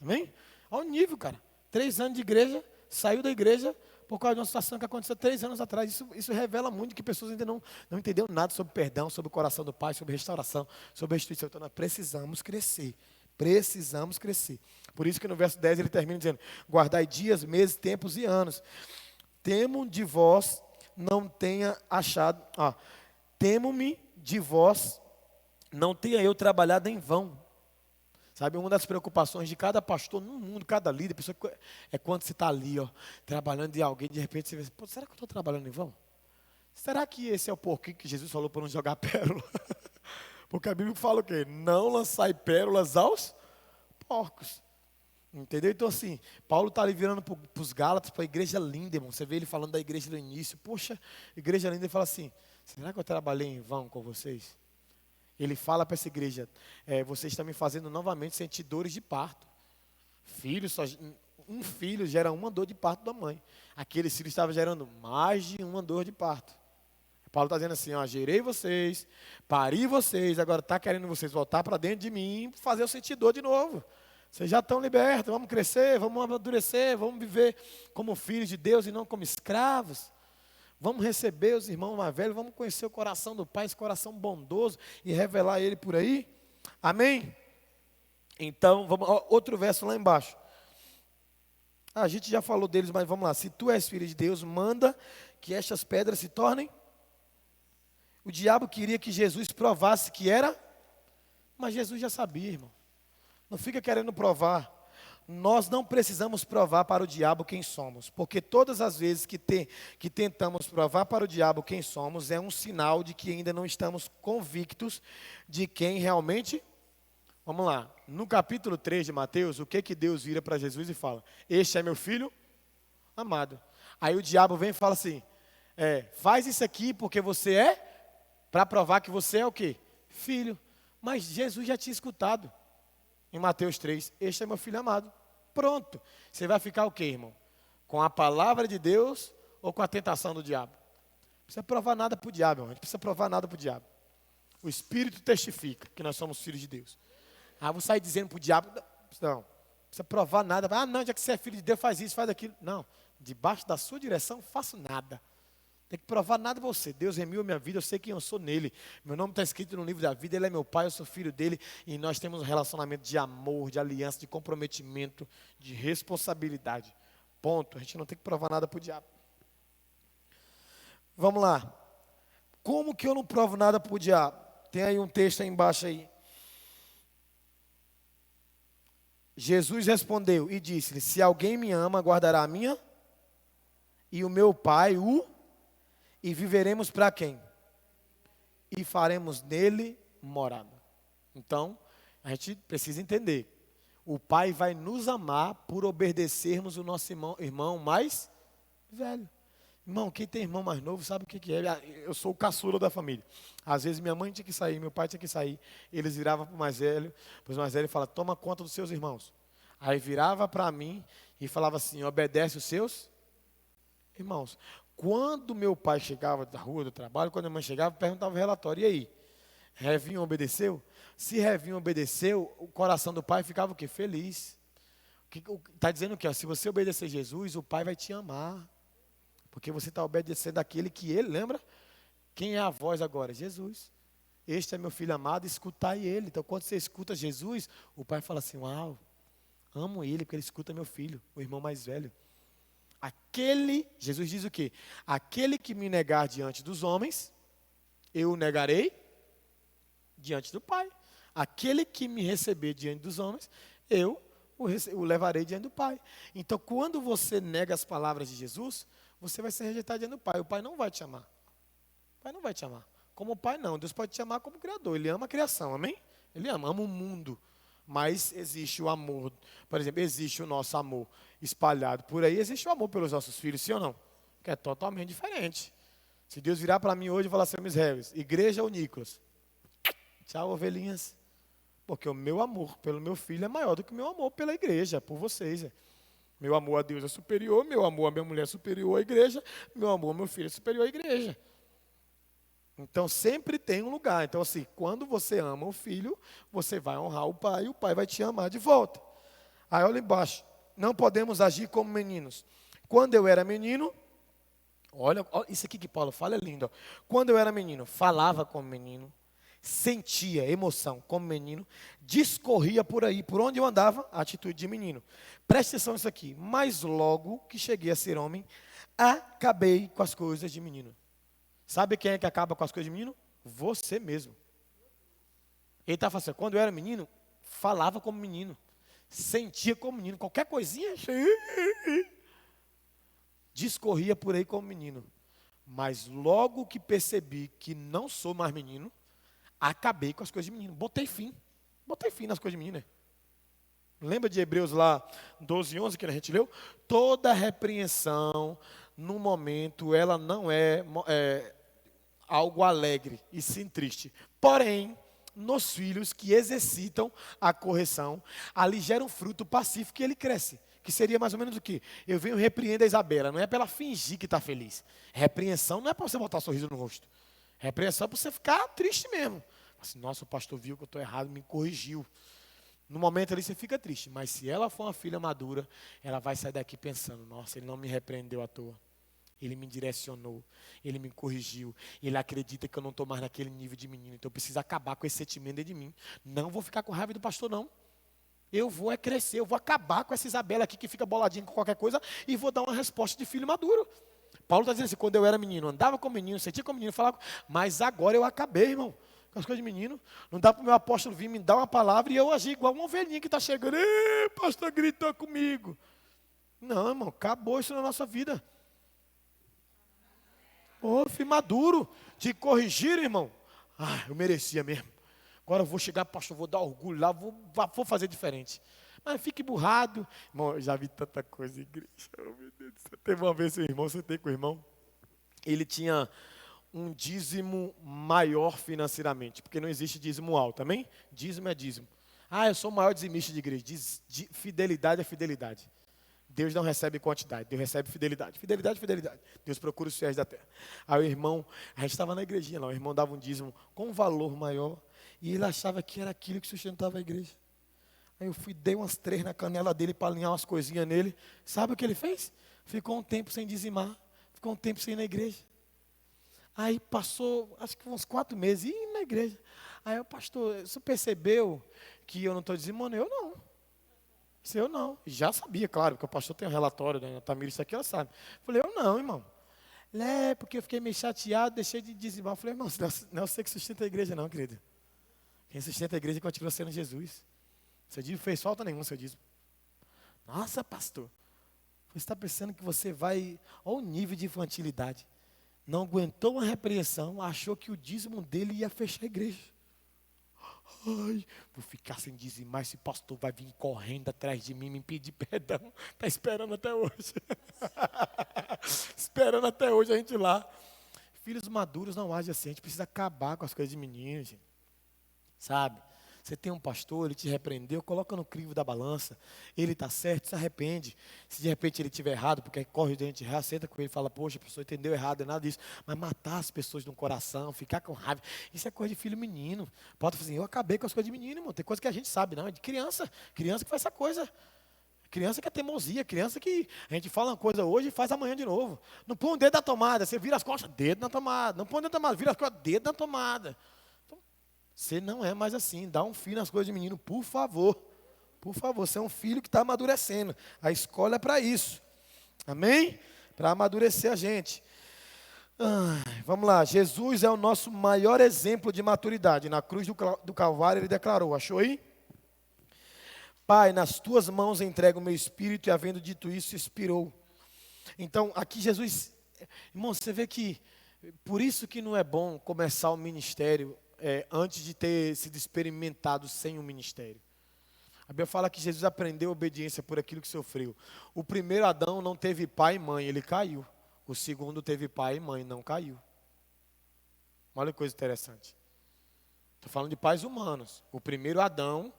Amém? Ao nível, cara. 3 anos de igreja, saiu da igreja por causa de uma situação que aconteceu 3 anos atrás. Isso revela muito que pessoas ainda não entenderam nada sobre perdão, sobre o coração do Pai, sobre restauração, sobre restituição. Então nós precisamos crescer. Precisamos crescer. Por isso que no verso 10 ele termina dizendo, guardai dias, meses, tempos e anos. Temo de vós não tenha achado, temo-me de vós não tenha eu trabalhado em vão. Sabe, uma das preocupações de cada pastor no mundo, cada líder, pessoa, é quando você está ali, trabalhando de alguém, de repente você vê, pô, será que eu estou trabalhando em vão? Será que esse é o porquê que Jesus falou para não jogar pérola? Porque a Bíblia fala o quê? Não lançai pérolas aos porcos. Entendeu? Então assim, Paulo está ali virando para os Gálatas, para a igreja linda, irmão. Você vê ele falando da igreja do início. Poxa, igreja linda, ele fala assim, será que eu trabalhei em vão com vocês? Ele fala para essa igreja, vocês estão me fazendo novamente sentir dores de parto. Um filho gera uma dor de parto da mãe. Aquele filho estava gerando mais de uma dor de parto. Paulo está dizendo assim, gerei vocês, pari vocês, agora está querendo vocês voltar para dentro de mim, fazer eu sentir dor de novo. Vocês já estão libertos, vamos crescer, vamos amadurecer, vamos viver como filhos de Deus e não como escravos. Vamos receber os irmãos mais velhos, vamos conhecer o coração do Pai, esse coração bondoso e revelar ele por aí. Amém? Então, outro verso lá embaixo. A gente já falou deles, mas vamos lá. Se tu és filho de Deus, manda que estas pedras se tornem. O diabo queria que Jesus provasse que era, mas Jesus já sabia, irmão. Não fica querendo provar. Nós não precisamos provar para o diabo quem somos, porque todas as vezes que tentamos provar para o diabo quem somos, é um sinal de que ainda não estamos convictos de quem realmente. Vamos lá, no capítulo 3 de Mateus, o que Deus vira para Jesus e fala? Este é meu filho amado. Aí o diabo vem e fala assim, faz isso aqui porque você para provar que você é o quê? Filho. Mas Jesus já tinha escutado. Em Mateus 3, este é meu filho amado. Pronto. Você vai ficar o quê, irmão? Com a palavra de Deus ou com a tentação do diabo? Não precisa provar nada para o diabo, irmão. Não precisa provar nada para o diabo. O Espírito testifica que nós somos filhos de Deus. Vou sair dizendo para o diabo, não precisa provar nada. Não, já que você é filho de Deus, faz isso, faz aquilo. Não, debaixo da sua direção, faço nada. Tem que provar nada a você. Deus remiu a minha vida, eu sei quem eu sou nele. Meu nome está escrito no livro da vida, ele é meu pai, eu sou filho dele. E nós temos um relacionamento de amor, de aliança, de comprometimento, de responsabilidade. Ponto. A gente não tem que provar nada para o diabo. Vamos lá. Como que eu não provo nada para o diabo? Tem aí um texto aí embaixo aí. Jesus respondeu e disse-lhe, se alguém me ama, guardará a minha e o meu pai e viveremos para quem? E faremos nele morada. Então, a gente precisa entender. O Pai vai nos amar por obedecermos o nosso irmão mais velho. Irmão, quem tem irmão mais novo sabe o que é. Eu sou o caçula da família. Às vezes minha mãe tinha que sair, meu pai tinha que sair. Eles viravam para o mais velho, e falavam, toma conta dos seus irmãos. Aí virava para mim e falava assim, obedece os seus irmãos. Quando meu pai chegava da rua, do trabalho, quando a minha mãe chegava, perguntava o relatório, e aí? Revinho obedeceu? Se Revinho obedeceu, o coração do pai ficava o quê? Feliz. Está dizendo o quê? Se você obedecer Jesus, o pai vai te amar. Porque você está obedecendo aquele que ele, lembra? Quem é a voz agora? Jesus. Este é meu filho amado, escutai ele. Então, quando você escuta Jesus, o pai fala assim, uau, amo ele, porque ele escuta meu filho, o irmão mais velho. Jesus diz o quê? Aquele que me negar diante dos homens, eu o negarei diante do Pai. Aquele que me receber diante dos homens, eu o levarei diante do Pai. Então, quando você nega as palavras de Jesus, você vai ser rejeitado diante do Pai. O Pai não vai te amar. O Pai não vai te amar. Como o Pai não. Deus pode te amar como Criador. Ele ama a criação, amém? Ele ama o mundo. Mas existe o amor. Por exemplo, existe o nosso amor espalhado por aí. Existe o amor pelos nossos filhos, sim ou não? Que é totalmente diferente. Se Deus virar para mim hoje e falar assim, Harris, igreja ou Nicolas? Tchau, ovelhinhas. Porque o meu amor pelo meu filho é maior do que o meu amor pela igreja, por vocês. Meu amor a Deus é superior, meu amor a minha mulher é superior à igreja, meu amor ao meu filho é superior à igreja. Então, sempre tem um lugar. Então, assim, quando você ama o filho, você vai honrar o pai e o pai vai te amar de volta. Aí, olha embaixo. Não podemos agir como meninos. Quando eu era menino, olha isso aqui que Paulo fala é lindo. Ó. Quando eu era menino, falava como menino, sentia emoção como menino, discorria por aí, por onde eu andava, a atitude de menino. Preste atenção nisso aqui. Mas logo que cheguei a ser homem, acabei com as coisas de menino. Sabe quem é que acaba com as coisas de menino? Você mesmo. Ele está falando assim, quando eu era menino, falava como menino, sentia como menino, qualquer coisinha, discorria por aí como menino. Mas logo que percebi que não sou mais menino, acabei com as coisas de menino. Botei fim nas coisas de menino. Lembra de Hebreus lá, 12, 11, que a gente leu? Toda repreensão, no momento, ela não é algo alegre e sim triste. Porém, nos filhos que exercitam a correção, ali gera um fruto pacífico e ele cresce. Que seria mais ou menos o quê? Eu venho repreender a Isabela, não é para ela fingir que está feliz. Repreensão não é para você botar um sorriso no rosto. Repreensão é para você ficar triste mesmo. Assim, nossa, o pastor viu que eu estou errado, me corrigiu. No momento ali você fica triste, mas se ela for uma filha madura, ela vai sair daqui pensando, nossa, ele não me repreendeu à toa. Ele me direcionou, ele me corrigiu, ele acredita que eu não estou mais naquele nível de menino, então eu preciso acabar com esse sentimento dentro de mim. Não vou ficar com raiva do pastor, não. Eu vou crescer, eu vou acabar com essa Isabela aqui que fica boladinha com qualquer coisa e vou dar uma resposta de filho maduro. Paulo está dizendo assim, quando eu era menino, andava como menino, sentia como menino, falava, mas agora eu acabei, irmão, com as coisas de menino. Não dá para o meu apóstolo vir me dar uma palavra e eu agir igual uma ovelhinha que está chegando, pastor gritou comigo. Não, irmão, acabou isso na nossa vida. Filho maduro, te corrigir, irmão. Eu merecia mesmo. Agora eu vou chegar, pastor, vou dar orgulho lá, vou fazer diferente. Mas fique burrado. Irmão, eu já vi tanta coisa em igreja. Oh, meu Deus do céu. Teve uma vez seu irmão, você tem com o irmão. Ele tinha um dízimo maior financeiramente, porque não existe dízimo alto, amém? Dízimo é dízimo. Eu sou o maior dizimista de igreja. Fidelidade é fidelidade. Deus não recebe quantidade, Deus recebe fidelidade. Fidelidade, fidelidade. Deus procura os fiéis da terra. Aí o irmão, a gente estava na igrejinha lá, o irmão dava um dízimo com um valor maior e ele achava que era aquilo que sustentava a igreja. Aí eu dei umas 3 na canela dele para alinhar umas coisinhas nele. Sabe o que ele fez? Ficou um tempo sem dizimar, ficou um tempo sem ir na igreja. Aí passou, acho que uns 4 meses, e ir na igreja. Aí o pastor, você percebeu que eu não estou dizimando? Eu não. Eu não. Já sabia, claro, porque o pastor tem um relatório, né? A Tamir, isso aqui ela sabe. Falei, eu não, irmão. Porque eu fiquei meio chateado, deixei de dizimar. Falei, irmão, não é você que sustenta a igreja, não, querido. Quem sustenta a igreja continua sendo Jesus. Seu dízimo fez falta nenhuma, seu dízimo. Nossa, pastor. Você está pensando que você vai. Olha o nível de infantilidade. Não aguentou uma repreensão, achou que o dízimo dele ia fechar a igreja. Vou ficar sem dizimar, esse pastor vai vir correndo atrás de mim, me pedir perdão. Está esperando até hoje. esperando até hoje a gente ir lá. Filhos maduros não agem assim, a gente precisa acabar com as coisas de menino, gente. Sabe? Você tem um pastor, ele te repreendeu, coloca no crivo da balança, ele está certo, se arrepende. Se de repente ele estiver errado, porque corre dentro de errar, senta com ele e fala, poxa, a pessoa entendeu errado, é nada disso. Mas matar as pessoas no coração, ficar com raiva, isso é coisa de filho menino. Pode falar assim, eu acabei com as coisas de menino, irmão. Tem coisa que a gente sabe, não, é de criança. Criança que faz essa coisa. Criança que é teimosia, criança que a gente fala uma coisa hoje e faz amanhã de novo. Não põe o dedo na tomada, você vira as costas, dedo na tomada. Não põe o dedo na tomada, vira as costas, dedo na tomada. Você não é mais assim, dá um fim nas coisas de menino, por favor. Por favor, você é um filho que está amadurecendo. A escola é para isso. Amém? Para amadurecer a gente. Vamos lá, Jesus é o nosso maior exemplo de maturidade. Na cruz do Calvário ele declarou, achou aí? Pai, nas tuas mãos entrego o meu espírito, e havendo dito isso, expirou. Então, aqui Jesus, irmão, você vê que, por isso que não é bom começar o ministério antes de ter sido experimentado sem o ministério. A Bíblia fala que Jesus aprendeu obediência por aquilo que sofreu. O primeiro Adão não teve pai e mãe, ele caiu. O segundo teve pai e mãe, não caiu. Olha que coisa interessante. Estou falando de pais humanos. O primeiro Adão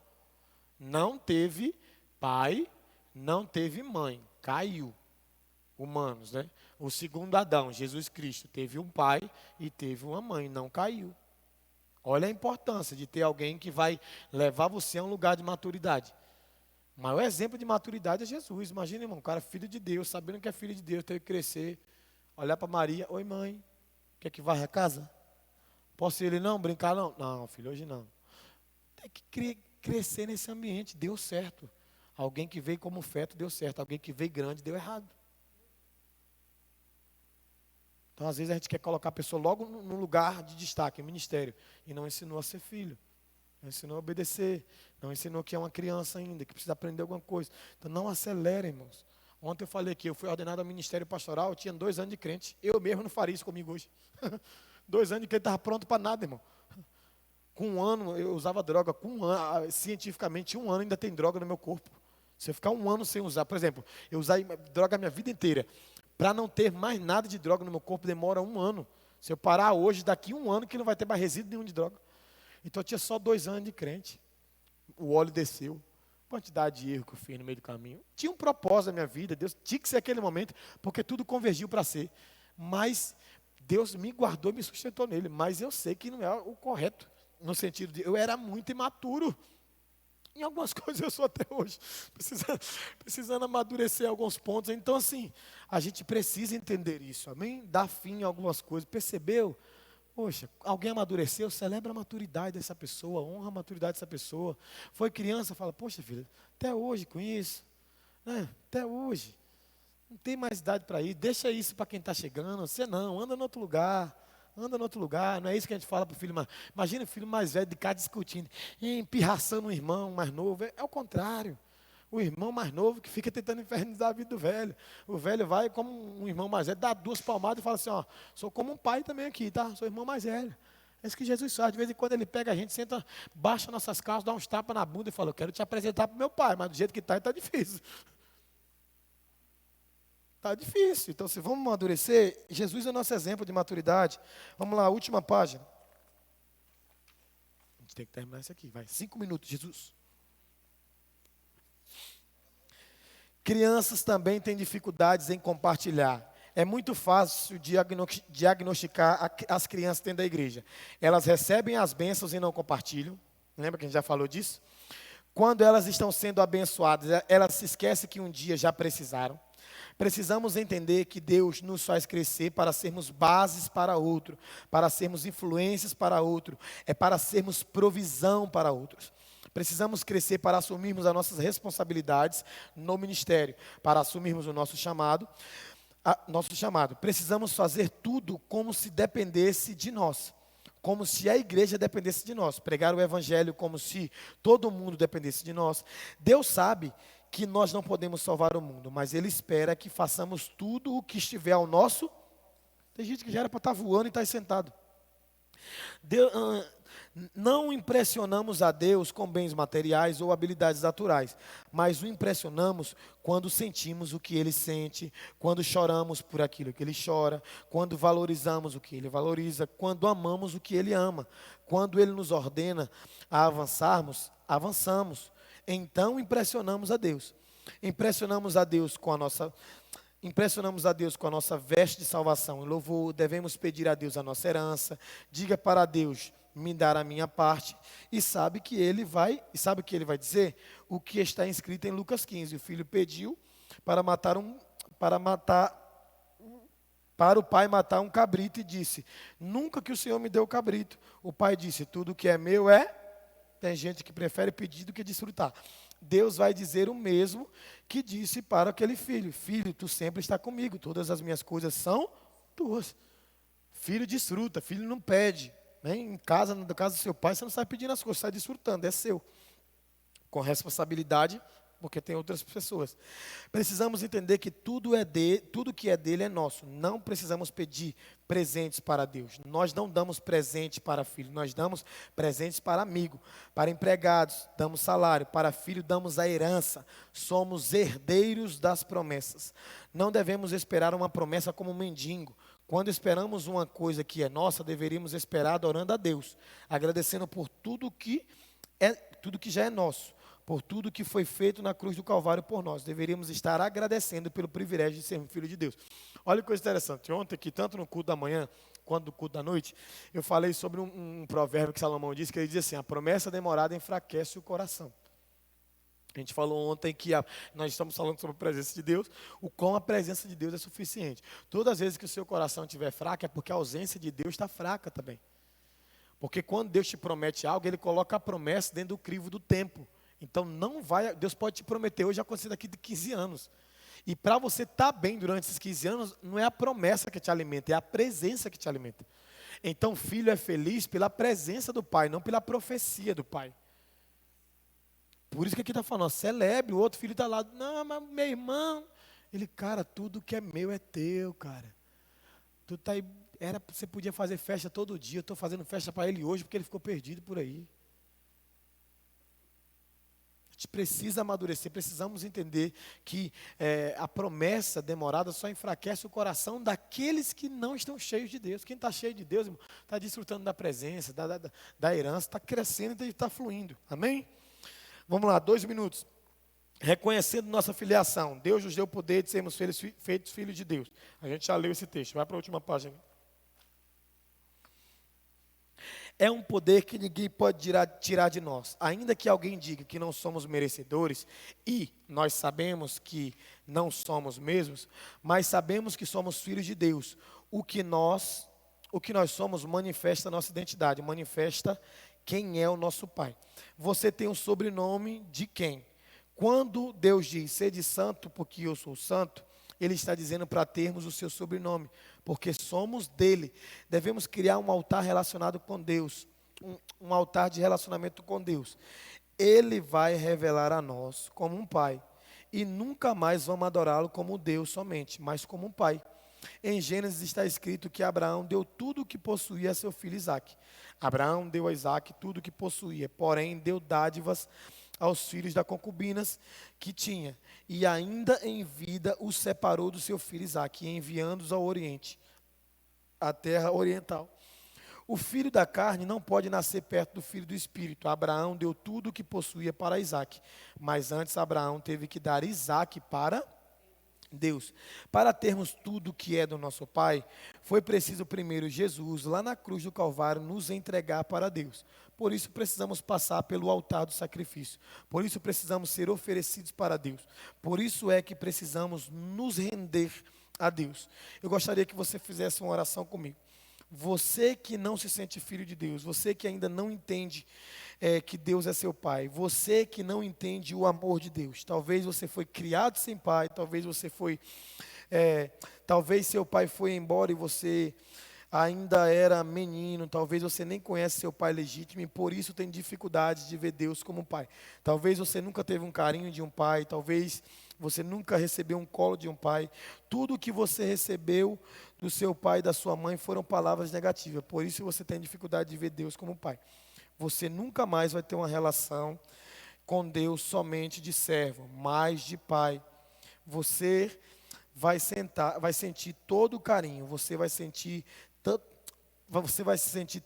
não teve pai, não teve mãe, caiu. Humanos, né? O segundo Adão, Jesus Cristo, teve um pai e teve uma mãe, não caiu. Olha a importância de ter alguém que vai levar você a um lugar de maturidade. O maior exemplo de maturidade é Jesus. Imagina, irmão, um cara filho de Deus, sabendo que é filho de Deus, teve que crescer, olhar para Maria, oi mãe, quer que varre a casa? Posso ir ele não, brincar não? Não, filho, hoje não. Tem que crescer nesse ambiente, deu certo. Alguém que veio como feto, deu certo. Alguém que veio grande, deu errado. Então, às vezes, a gente quer colocar a pessoa logo no lugar de destaque, ministério, e não ensinou a ser filho, não ensinou a obedecer, não ensinou que é uma criança ainda, que precisa aprender alguma coisa. Então, não acelera, irmãos. Ontem eu falei que eu fui ordenado ao ministério pastoral, eu tinha 2 anos de crente. Eu mesmo não faria isso comigo hoje. 2 anos de crente, estava pronto para nada, irmão. Com 1 ano, eu usava droga. Com 1 ano, cientificamente, 1 ano ainda tem droga no meu corpo. Se eu ficar 1 ano sem usar, por exemplo, eu usei droga a minha vida inteira. Para não ter mais nada de droga no meu corpo, demora 1 ano. Se eu parar hoje, daqui 1 ano, que não vai ter mais resíduo nenhum de droga. Então, eu tinha só 2 anos de crente. O óleo desceu. Quantidade de erro que eu fiz no meio do caminho. Tinha um propósito na minha vida. Deus tinha que ser aquele momento, porque tudo convergiu para ser. Mas Deus me guardou e me sustentou nele. Mas eu sei que não é o correto. No sentido de, eu era muito imaturo. Em algumas coisas eu sou até hoje, precisando amadurecer alguns pontos. Então, assim, a gente precisa entender isso, amém? Dar fim a algumas coisas. Percebeu? Poxa, alguém amadureceu, celebra a maturidade dessa pessoa, honra a maturidade dessa pessoa. Foi criança, fala, poxa filho, até hoje com isso, né? Até hoje, não tem mais idade para ir, deixa isso para quem está chegando, você não, anda em outro lugar. Anda em outro lugar, não é isso que a gente fala para o filho mais. Imagina o filho mais velho de cá discutindo, empirraçando um irmão mais novo. É o contrário. O irmão mais novo que fica tentando infernizar a vida do velho. O velho vai como um irmão mais velho, dá 2 palmadas e fala assim, ó, sou como um pai também aqui, tá? Sou irmão mais velho. É isso que Jesus faz. De vez em quando ele pega a gente, senta, baixa nossas calças, dá uns tapas na bunda e fala, eu quero te apresentar para o meu pai, mas do jeito que está difícil. Está difícil. Então, se vamos amadurecer, Jesus é o nosso exemplo de maturidade. Vamos lá, última página. A gente tem que terminar isso aqui. Vai, 5 minutos, Jesus. Crianças também têm dificuldades em compartilhar. É muito fácil diagnosticar as crianças dentro da igreja. Elas recebem as bênçãos e não compartilham. Lembra que a gente já falou disso? Quando elas estão sendo abençoadas, elas se esquecem que um dia já precisaram. Precisamos entender que Deus nos faz crescer para sermos bases para outro, para sermos influências para outro, é para sermos provisão para outros. Precisamos crescer para assumirmos as nossas responsabilidades no ministério, para assumirmos o nosso chamado. Precisamos fazer tudo como se dependesse de nós, como se a igreja dependesse de nós, pregar o evangelho como se todo mundo dependesse de nós. Deus sabe que nós não podemos salvar o mundo, mas Ele espera que façamos tudo o que estiver ao nosso. Tem gente que já era para estar voando e estar aí sentado. Não impressionamos a Deus com bens materiais ou habilidades naturais, mas o impressionamos quando sentimos o que Ele sente, quando choramos por aquilo que Ele chora, quando valorizamos o que Ele valoriza, quando amamos o que Ele ama, quando Ele nos ordena a avançarmos, avançamos. Então impressionamos a Deus. Impressionamos a Deus com a nossa Impressionamos a Deus com a nossa veste de salvação e louvor, devemos pedir a Deus a nossa herança, diga para Deus me dar a minha parte, e sabe o que ele vai dizer? O que está escrito em Lucas 15, o filho pediu para o pai matar um cabrito e disse, nunca que o Senhor me deu o cabrito. O pai disse, tudo que é meu é, tem gente que prefere pedir do que desfrutar. Deus vai dizer o mesmo que disse para aquele filho, filho, tu sempre está comigo, todas as minhas coisas são tuas. Filho desfruta, filho não pede, né? Em casa, na casa do seu pai, você não sai pedindo as coisas, você sai desfrutando, é seu. Com responsabilidade, porque tem outras pessoas. Precisamos entender que tudo que é dele é nosso. Não precisamos pedir presentes para Deus. Nós não damos presente para filho, nós damos presentes para amigo, para empregados, damos salário, para filho damos a herança. Somos herdeiros das promessas. Não devemos esperar uma promessa como um mendigo. Quando esperamos uma coisa que é nossa, deveríamos esperar adorando a Deus, agradecendo por tudo que já é nosso, por tudo que foi feito na cruz do Calvário por nós. Deveríamos estar agradecendo pelo privilégio de sermos filhos de Deus. Olha que coisa interessante. Ontem aqui, tanto no culto da manhã, quanto no culto da noite, eu falei sobre um provérbio que Salomão disse, que ele diz assim, a promessa demorada enfraquece o coração. A gente falou ontem que nós estamos falando sobre a presença de Deus, o quão a presença de Deus é suficiente. Todas as vezes que o seu coração estiver fraco, é porque a ausência de Deus está fraca também. Porque quando Deus te promete algo, Ele coloca a promessa dentro do crivo do tempo. Então Deus pode te prometer hoje acontecer daqui de 15 anos. E para você estar bem durante esses 15 anos, não é a promessa que te alimenta, é a presença que te alimenta. Então o filho é feliz pela presença do pai, não pela profecia do pai. Por isso que aqui está falando, celebre, o outro filho está lá, não, mas meu irmão, ele, cara, tudo que é meu é teu, cara. Tu tá aí, você podia fazer festa todo dia, eu estou fazendo festa para ele hoje, porque ele ficou perdido por aí. A gente precisa amadurecer, precisamos entender que a promessa demorada só enfraquece o coração daqueles que não estão cheios de Deus. Quem está cheio de Deus, está desfrutando da presença, da herança, está crescendo e está fluindo. Amém? Vamos lá, 2 minutos. Reconhecendo nossa filiação, Deus nos deu o poder de sermos feitos filhos de Deus. A gente já leu esse texto, vai para a última página. É um poder que ninguém pode tirar de nós. Ainda que alguém diga que não somos merecedores, e nós sabemos que não somos mesmos, mas sabemos que somos filhos de Deus. O que nós somos manifesta a nossa identidade, manifesta quem é o nosso Pai. Você tem o sobrenome de quem? Quando Deus diz, sede santo porque eu sou santo, Ele está dizendo para termos o seu sobrenome, porque somos dele. Devemos criar um altar relacionado com Deus, um altar de relacionamento com Deus. Ele vai revelar a nós como um pai, e nunca mais vamos adorá-lo como Deus somente, mas como um pai. Em Gênesis está escrito que Abraão deu tudo o que possuía a seu filho Isaque. Abraão deu a Isaque tudo o que possuía, porém deu dádivas aos filhos da concubinas que tinha, e ainda em vida os separou do seu filho Isaque, enviando-os ao Oriente, à terra oriental. O filho da carne não pode nascer perto do filho do Espírito. Abraão deu tudo o que possuía para Isaque, mas antes Abraão teve que dar Isaque para Deus. Para termos tudo que é do nosso Pai, foi preciso primeiro Jesus, lá na cruz do Calvário, nos entregar para Deus. Por isso precisamos passar pelo altar do sacrifício. Por isso precisamos ser oferecidos para Deus. Por isso é que precisamos nos render a Deus. Eu gostaria que você fizesse uma oração comigo. Você que não se sente filho de Deus, você que ainda não entende que Deus é seu pai, você que não entende o amor de Deus, talvez você foi criado sem pai, talvez seu pai foi embora e você ainda era menino, talvez você nem conhece seu pai legítimo e por isso tem dificuldade de ver Deus como pai. Talvez você nunca teve um carinho de um pai, talvez você nunca recebeu um colo de um pai. Tudo que você recebeu do seu pai e da sua mãe foram palavras negativas, por isso você tem dificuldade de ver Deus como pai. você nunca mais vai ter uma relação com Deus somente de servo, mas de pai. Você vai sentir todo o carinho, você vai se sentir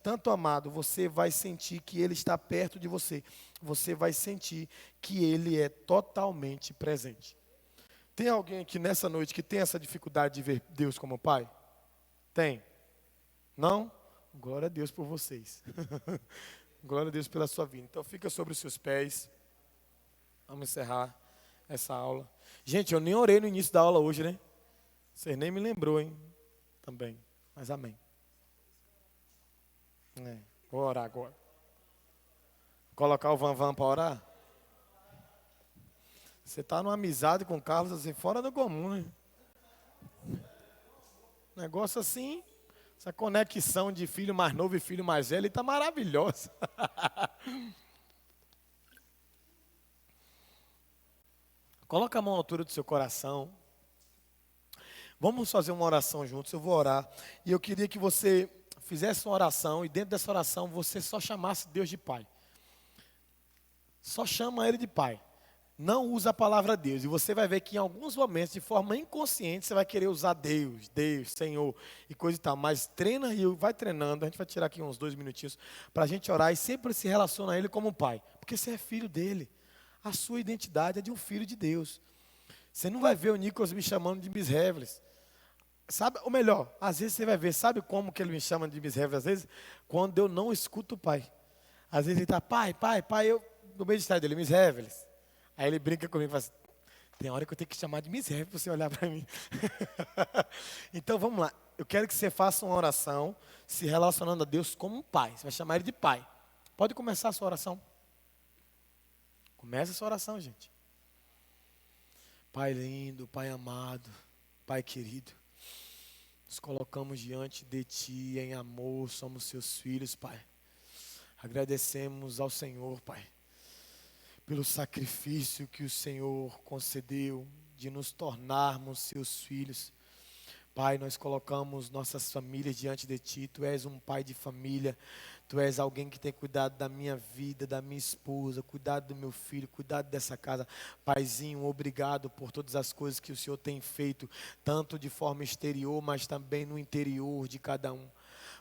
tanto amado, você vai sentir que Ele está perto de você, você vai sentir que Ele é totalmente presente. Tem alguém aqui nessa noite que tem essa dificuldade de ver Deus como Pai? Tem? Não? Glória a Deus por vocês. Glória a Deus pela sua vida. Então fica sobre os seus pés. Vamos encerrar essa aula. Gente, eu nem orei no início da aula hoje, né? Você nem me lembrou, hein? Também. Mas amém. Vou orar agora. Colocar o Van para orar? Você está numa amizade com o Carlos assim, fora do comum, né? Negócio assim, essa conexão de filho mais novo e filho mais velho está maravilhosa. Coloca a mão à altura do seu coração. Vamos fazer uma oração juntos, eu vou orar. E eu queria que você fizesse uma oração e dentro dessa oração você só chamasse Deus de Pai. Só chama Ele de Pai. Não usa a palavra Deus. E você vai ver que em alguns momentos, de forma inconsciente, você vai querer usar Deus, Senhor e coisa e tal. Mas treina e vai treinando. A gente vai tirar aqui uns 2 minutinhos para a gente orar e sempre se relaciona a Ele como Pai. Porque você é filho dEle. A sua identidade é de um filho de Deus. Você não vai ver o Nicolas me chamando de Miss Heveles. Sabe, ou melhor, às vezes você vai ver, sabe como que ele me chama de Miss Heveles? Às vezes, quando eu não escuto o pai. Às vezes ele está, pai, eu, no meio de estar dele, Miss Heveles. Aí ele brinca comigo e fala assim, tem hora que eu tenho que chamar de Miss Heveles para você olhar para mim. Então vamos lá, eu quero que você faça uma oração se relacionando a Deus como um pai. Você vai chamar Ele de pai. Pode começar a sua oração. Comece a sua oração, gente. Pai lindo, Pai amado, Pai querido, nos colocamos diante de Ti em amor, somos Seus filhos, Pai. Agradecemos ao Senhor, Pai, pelo sacrifício que o Senhor concedeu de nos tornarmos Seus filhos. Pai, nós colocamos nossas famílias diante de Ti. Tu és um pai de família. Tu és alguém que tem cuidado da minha vida, da minha esposa, cuidado do meu filho, cuidado dessa casa. Paizinho, obrigado por todas as coisas que o Senhor tem feito, tanto de forma exterior, mas também no interior de cada um.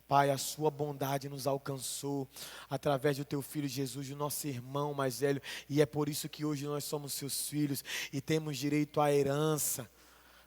Pai, a sua bondade nos alcançou através do teu filho Jesus, o nosso irmão mais velho. E é por isso que hoje nós somos seus filhos e temos direito à herança.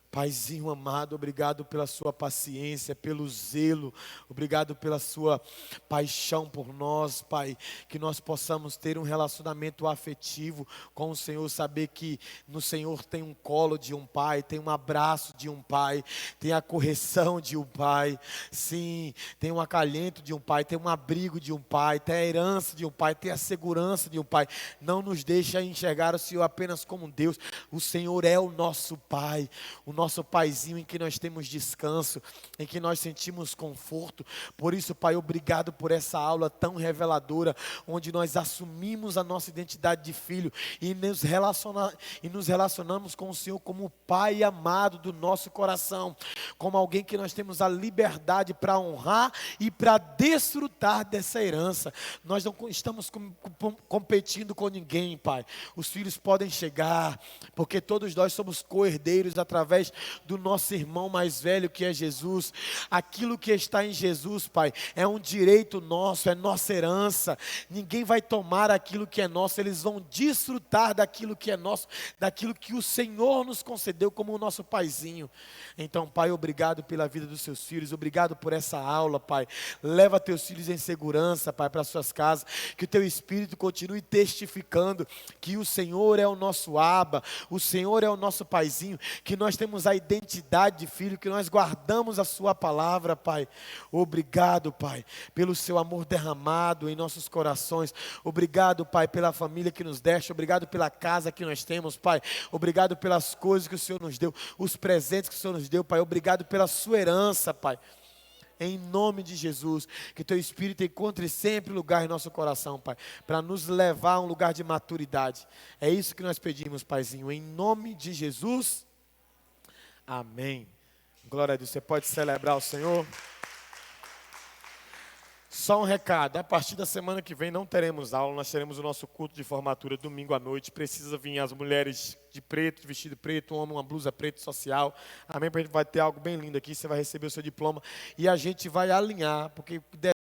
Paizinho amado, obrigado pela sua paciência, pelo zelo, obrigado pela sua paixão por nós, Pai, que nós possamos ter um relacionamento afetivo com o Senhor, saber que no Senhor tem um colo de um pai, tem um abraço de um pai, tem a correção de um pai, sim, tem um acalento de um pai, tem um abrigo de um pai, tem a herança de um pai, tem a segurança de um pai. Não nos deixa enxergar o Senhor apenas como Deus, o Senhor é o nosso Pai, o nosso paizinho em que nós temos descanso, em que nós sentimos conforto. Por isso, Pai, obrigado por essa aula tão reveladora, onde nós assumimos a nossa identidade de filho e nos relacionamos com o Senhor como Pai amado do nosso coração, como alguém que nós temos a liberdade para honrar e para desfrutar dessa herança. Nós não estamos competindo com ninguém, Pai. Os filhos podem chegar, porque todos nós somos co-herdeiros através do nosso irmão mais velho, que é Jesus. Aquilo que está em Jesus, Pai, é um direito nosso, é nossa herança. Ninguém vai tomar aquilo que é nosso, eles vão desfrutar daquilo que é nosso, daquilo que o Senhor nos concedeu como o nosso paizinho. Então, Pai, obrigado pela vida dos seus filhos, obrigado por essa aula, Pai. Leva teus filhos em segurança, Pai, para suas casas, que o teu Espírito continue testificando que o Senhor é o nosso Abba, o Senhor é o nosso paizinho, que nós temos a identidade de filho, que nós guardamos a sua palavra, Pai. Obrigado, Pai, pelo seu amor derramado em nossos corações. Obrigado, Pai, pela família que nos deste. Obrigado pela casa que nós temos, Pai. Obrigado pelas coisas que o Senhor nos deu, os presentes que o Senhor nos deu, Pai. Obrigado pela sua herança, Pai. Em nome de Jesus, que teu Espírito encontre sempre lugar em nosso coração, Pai, para nos levar a um lugar de maturidade. É isso que nós pedimos, Paizinho, em nome de Jesus. Amém. Glória a Deus. Você pode celebrar o Senhor. Só um recado, a partir da semana que vem não teremos aula, nós teremos o nosso culto de formatura domingo à noite. Precisa vir as mulheres de preto, de vestido preto, um homem uma blusa preta social. Amém? A gente vai ter algo bem lindo aqui, você vai receber o seu diploma e a gente vai alinhar, porque